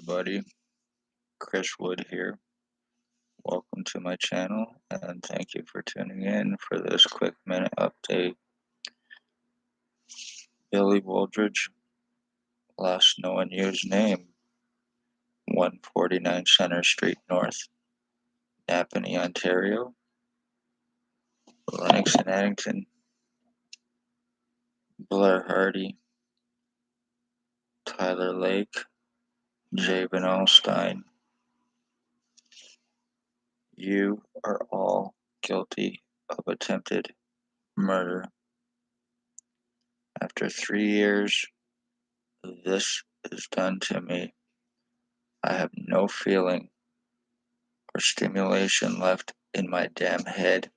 everybody, Chris Wood here. Welcome to my channel and thank you for tuning in for this quick minute update. Billy Wooldridge, last known used name, 149 Center Street North, Napanee, Ontario, Lennox and Addington, Blair Hardy, Tyler Lake, Jabin Alstein. You are all guilty of attempted murder. After 3 years, this is done to me. I have no feeling or stimulation left in my damn head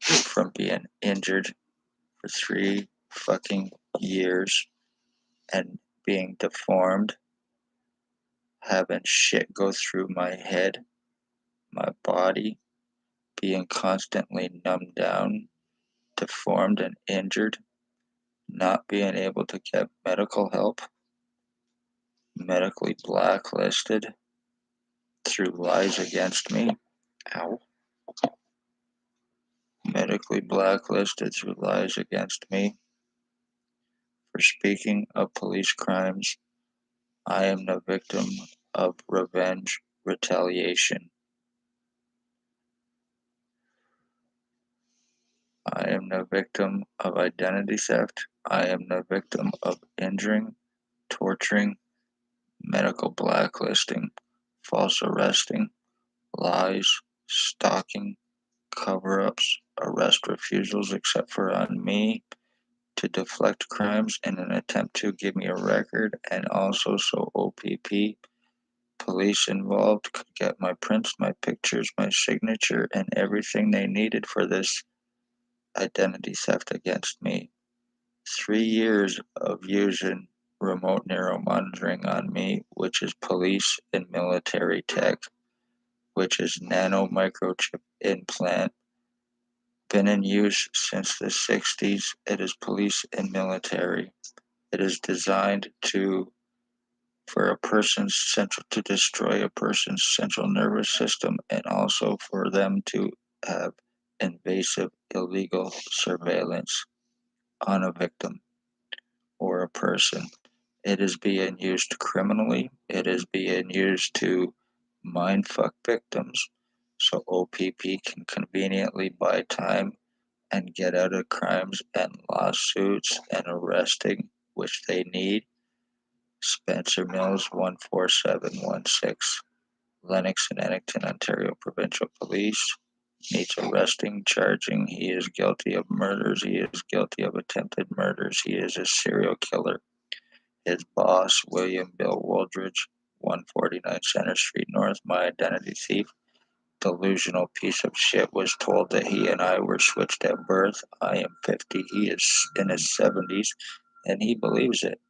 from being injured for 3 fucking years and being deformed, having shit go through my head, my body, being constantly numbed down, deformed and injured, not being able to get medical help, medically blacklisted through lies against me. Ow. Medically blacklisted through lies against me. For speaking of police crimes, I am the victim of revenge retaliation. I am the victim of identity theft. I am the victim of injuring, torturing, medical blacklisting, false arresting, lies, stalking, cover-ups, arrest refusals except for on me, to deflect crimes in an attempt to give me a record, and also so OPP, police involved, could get my prints, my pictures, my signature, and everything they needed for this identity theft against me. 3 years of using remote neuromonitoring on me, which is police and military tech, which is nano microchip implant, been in use since the 60s. It is police and military. It is designed to destroy a person's central nervous system, and also for them to have invasive illegal surveillance on a victim or a person. It is being used criminally. It is being used to mindfuck victims so OPP can conveniently buy time and get out of crimes and lawsuits and arresting, which they need. Spencer Mills, 14716, Lennox and Addington, Ontario Provincial Police, needs arresting, charging. He is guilty of murders. He is guilty of attempted murders. He is a serial killer. His boss, William Bill Wooldridge, 149 Center Street North, my identity thief, delusional piece of shit, was told that he and I were switched at birth. I am 50, he is in his 70s, and he believes it.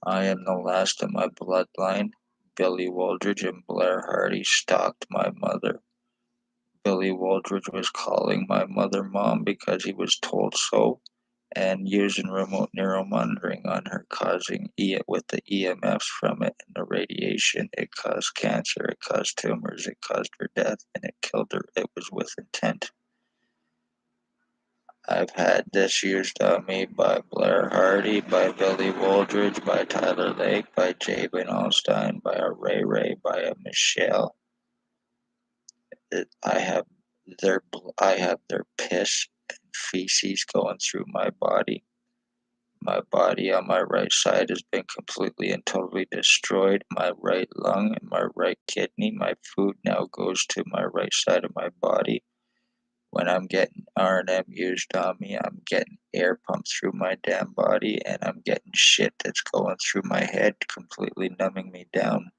I am the last of my bloodline. Billy Wooldridge and Blair Hardy stalked my mother. Billy Wooldridge was calling my mother mom because he was told so, and using remote neuromonitoring on her, causing with the EMFs from it and the radiation. It caused cancer, it caused tumors, it caused her death, and it killed her. It was with intent. I've had this used on me by Blair Hardy, by Billy Wooldridge, by Tyler Lake, by Jabin Alstein, by a Ray, by a Michelle. I have their piss and feces going through my body. My body on my right side has been completely and totally destroyed. My right lung and my right kidney. My food now goes to my right side of my body. When I'm getting R&M used on me, I'm getting air pumped through my damn body, and I'm getting shit that's going through my head, completely numbing me down.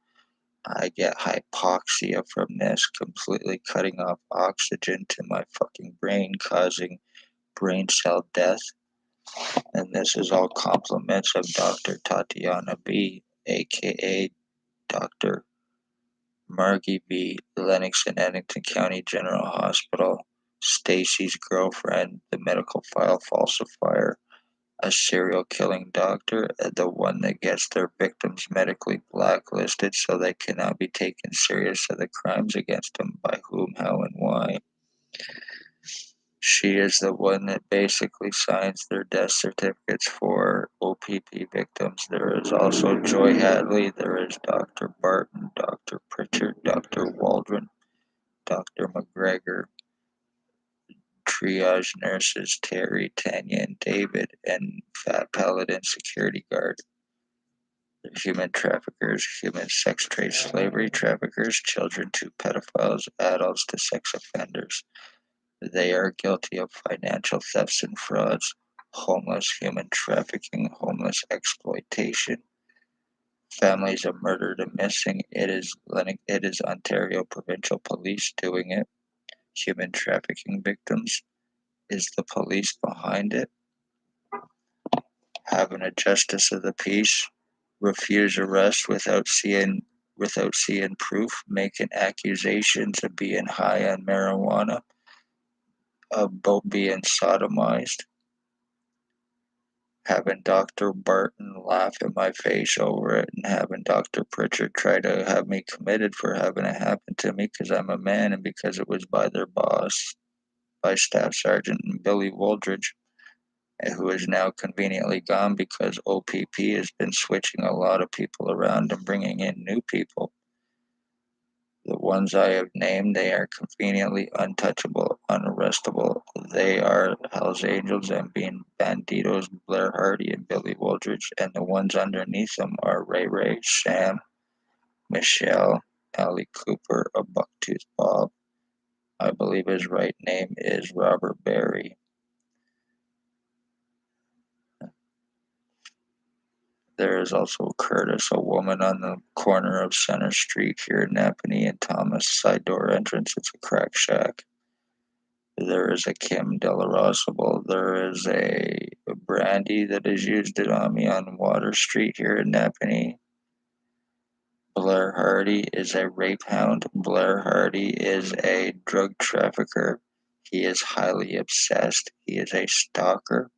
I get hypoxia from this, completely cutting off oxygen to my fucking brain, causing brain cell death. And this is all compliments of Dr. Tatiana B., aka Dr. Margie B., Lennox and Addington County General Hospital, Stacy's girlfriend, the medical file falsifier, a serial killing doctor, the one that gets their victims medically blacklisted so they cannot be taken serious of the crimes against them, by whom, how, and why. She is the one that basically signs their death certificates for OPP victims. There is also Joy Hadley, there is Dr. Barton, Dr. Pritchard, Dr. Waldron, Dr. McGregor, triage nurses Terry, Tanya, and David, and Fat Paladin security guard. Human traffickers, human sex trade slavery traffickers, children to pedophiles, adults to sex offenders. They are guilty of financial thefts and frauds, homeless human trafficking, homeless exploitation, families of murdered and missing. It is Ontario Provincial Police doing it. Human trafficking victims. Is the police behind it? Having a justice of the peace, refuse arrest without seeing proof, making accusations of being high on marijuana, about being sodomized, having Dr. Barton laugh in my face over it, and having Dr. Pritchard try to have me committed for having it happen to me because I'm a man and because it was by their boss, by Staff Sergeant Billy Wooldridge, who is now conveniently gone because OPP has been switching a lot of people around and bringing in new people. The ones I have named, they are conveniently untouchable, unarrestable. They are Hell's Angels and being Bandidos, Blair Hardy and Billy Wooldridge, and the ones underneath them are Ray Ray, Sam, Michelle, Ali Cooper, a Bucktooth Bob. I believe his right name is Robert Barry. There is also Curtis, a woman on the corner of Center Street here in Napanee and Thomas side door entrance. It's a crack shack. There is a Kim Delarosable. There is a Brandy that has used it on me on Water Street here in Napanee. Blair Hardy is a rape hound. Blair Hardy is a drug trafficker. He is highly obsessed. He is a stalker.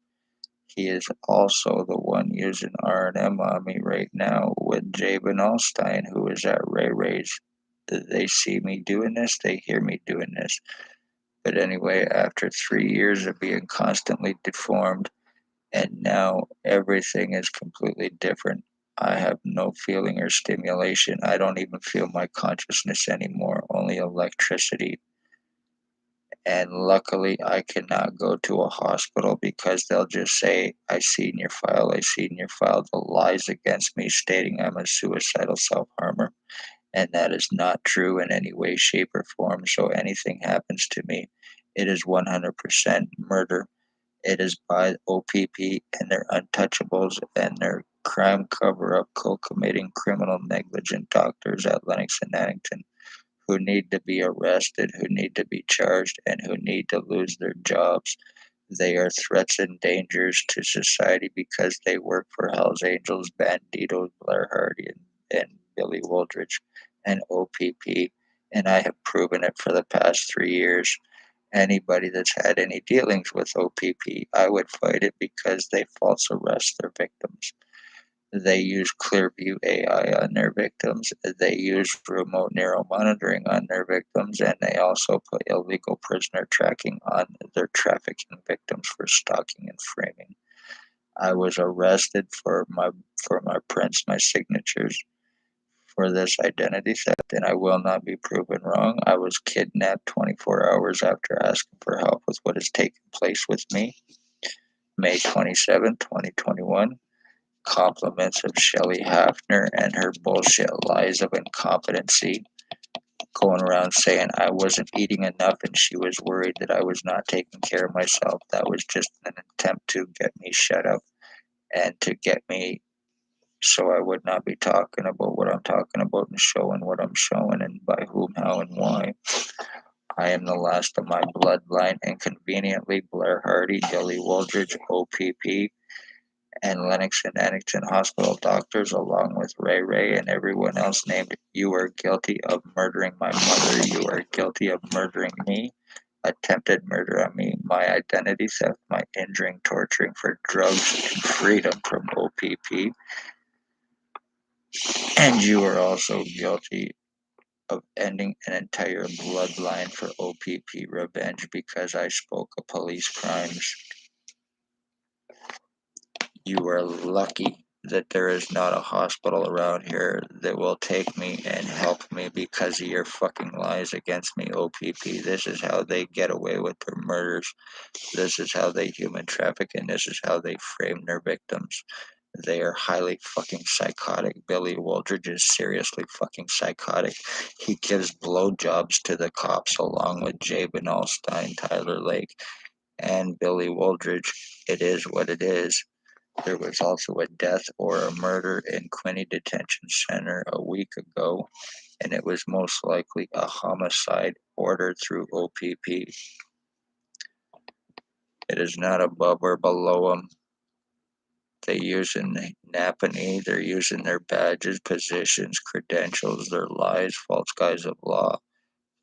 He is also the one using R&M on me right now with Jabin Allstein, who is at Ray Ray's. They see me doing this, they hear me doing this. But anyway, after 3 years of being constantly deformed, and now everything is completely different. I have no feeling or stimulation. I don't even feel my consciousness anymore, only electricity. And luckily, I cannot go to a hospital because they'll just say, I seen your file, I seen your file. The lies against me stating I'm a suicidal self harmer. And that is not true in any way, shape, or form. So anything happens to me, it is 100% murder. It is by OPP and their untouchables and their crime cover up, co committing criminal negligent doctors at Lennox and Addington who need to be arrested, who need to be charged, and who need to lose their jobs. They are threats and dangers to society because they work for Hell's Angels, Bandido, Blair Hardy, and Billy Wooldridge, and OPP. And I have proven it for the past 3 years. Anybody that's had any dealings with OPP, I would fight it because they false arrest their victims. They use Clearview AI on their victims. They use remote neural monitoring on their victims, and they also put illegal prisoner tracking on their trafficking victims for stalking and framing. I was arrested for my prints, my signatures for this identity theft, and I will not be proven wrong. I was kidnapped 24 hours after asking for help with what has taken place with me. May 27, 2021. Compliments of SHELLEY HAFFNER and her bullshit lies of incompetency, going around saying I wasn't eating enough and she was worried that I was not taking care of myself. That was just an attempt to get me shut up and to get me so I would not be talking about what I'm talking about and showing what I'm showing and by whom, how, and why. I am the last of my bloodline, and conveniently Blair Hardy, Billy Wooldridge, OPP, and Lennox and Addington Hospital doctors, along with Ray Ray and everyone else named, you are guilty of murdering my mother, you are guilty of murdering me. attempted murder on me, my identity theft, my injuring, torturing for drugs and freedom from OPP. And you are also guilty of ending an entire bloodline for OPP revenge because I spoke of police crimes. You are lucky that there is not a hospital around here that will take me and help me because of your fucking lies against me, OPP. This is how they get away with their murders. This is how they human traffic, and this is how they frame their victims. They are highly fucking psychotic. Billy Wooldridge is seriously fucking psychotic. He gives blowjobs to the cops along with Jabin Alstein, Tyler Lake, and Billy Wooldridge. It is what it is. There was also a death or a murder in Quinney Detention Center a week ago, and it was most likely a homicide ordered through OPP. It is not above or below them. They use in Napanee, they're using their badges, positions, credentials, their lies, false guise of law.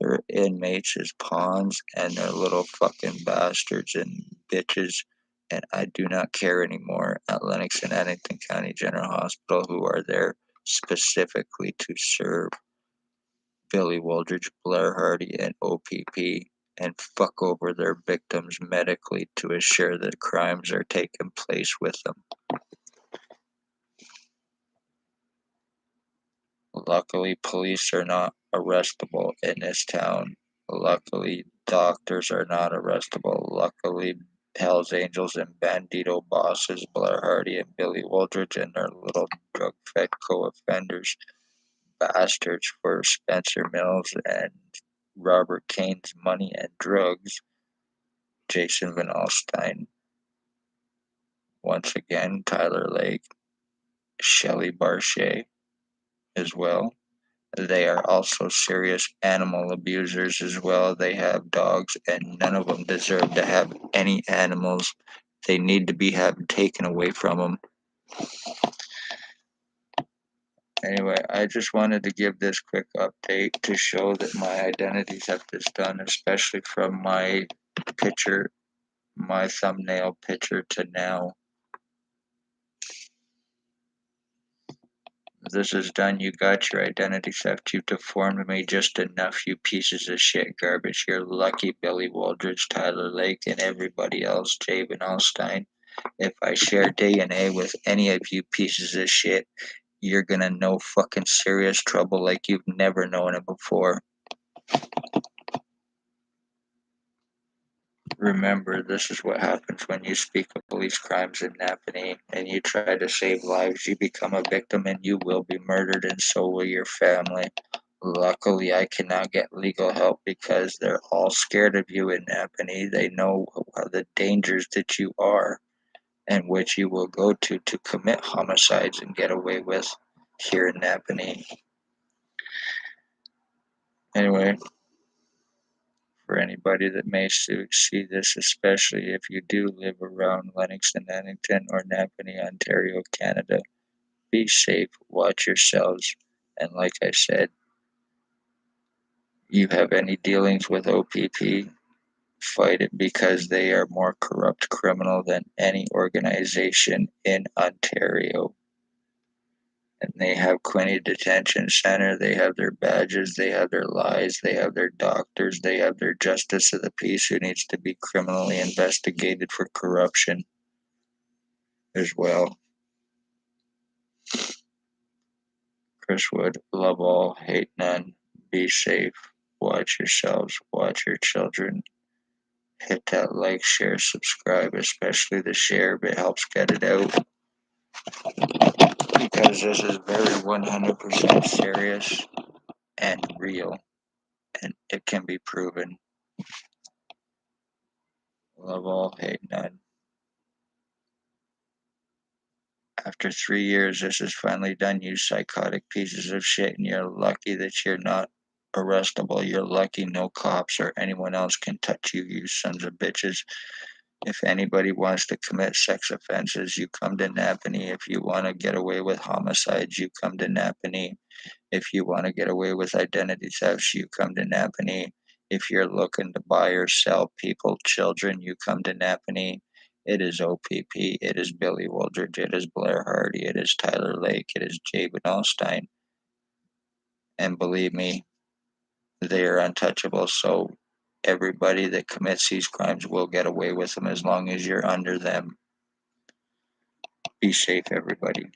Their inmates as pawns, and they're little fucking bastards and bitches. And I do not care anymore at Lennox and Addington County General Hospital, who are there specifically to serve Billy Wooldridge, Blair Hardy, and OPP, and fuck over their victims medically to assure that crimes are taking place with them. Luckily, police are not arrestable in this town. Luckily, doctors are not arrestable. Luckily, Hells Angels and Bandido bosses, Blair Hardy and Billy Wooldridge, and their little drug-fed co-offenders, bastards for Spencer Mills and Robert Kane's money and drugs, Jason Van Alstyne, once again, Tyler Lake, Shelley Barchet as well. They are also serious animal abusers as well. They have dogs, and none of them deserve to have any animals. They need to be taken away from them. Anyway, I just wanted to give this quick update to show that my identity theft is done, especially from my picture, my thumbnail picture to now. This is done. You got your identity theft. You deformed me just enough, you pieces of shit garbage. You're lucky, Billy Wooldridge, Tyler Lake, and everybody else, Jabin Alstein. If I share DNA with any of you pieces of shit, you're gonna know fucking serious trouble like you've never known it before. Remember, this is what happens when you speak of police crimes in Napanee and you try to save lives. You become a victim and you will be murdered, and so will your family. Luckily, I cannot get legal help because they're all scared of you in Napanee. They know the dangers that you are and which you will go to commit homicides and get away with here in Napanee. Anyway, for anybody that may see this, especially if you do live around Lennox and Addington or Napanee, Ontario, Canada, be safe, watch yourselves, and like I said, you have any dealings with OPP, fight it because they are more corrupt criminal than any organization in Ontario. And they have Quinney Detention Center, they have their badges, they have their lies, they have their doctors, they have their justice of the peace who needs to be criminally investigated for corruption as well. Chris Wood, love all, hate none, be safe, watch yourselves, watch your children. Hit that like, share, subscribe, especially the share, but it helps get it out. Because this is very 100% serious and real, and it can be proven. Love all, hate none. After 3 years, this is finally done, you psychotic pieces of shit, and you're lucky that you're not arrestable. You're lucky no cops or anyone else can touch you, you sons of bitches. If anybody wants to commit sex offenses, you come to Napanee. If you want to get away with homicides, you come to Napanee. If you want to get away with identity thefts, you come to Napanee. If you're looking to buy or sell people, children, you come to Napanee. It is OPP, it is Billy Wooldridge, it is Blair Hardy, it is Tyler Lake, it is Jabin Allstein. And believe me, they are untouchable. So everybody that commits these crimes will get away with them as long as you're under them. Be safe, everybody.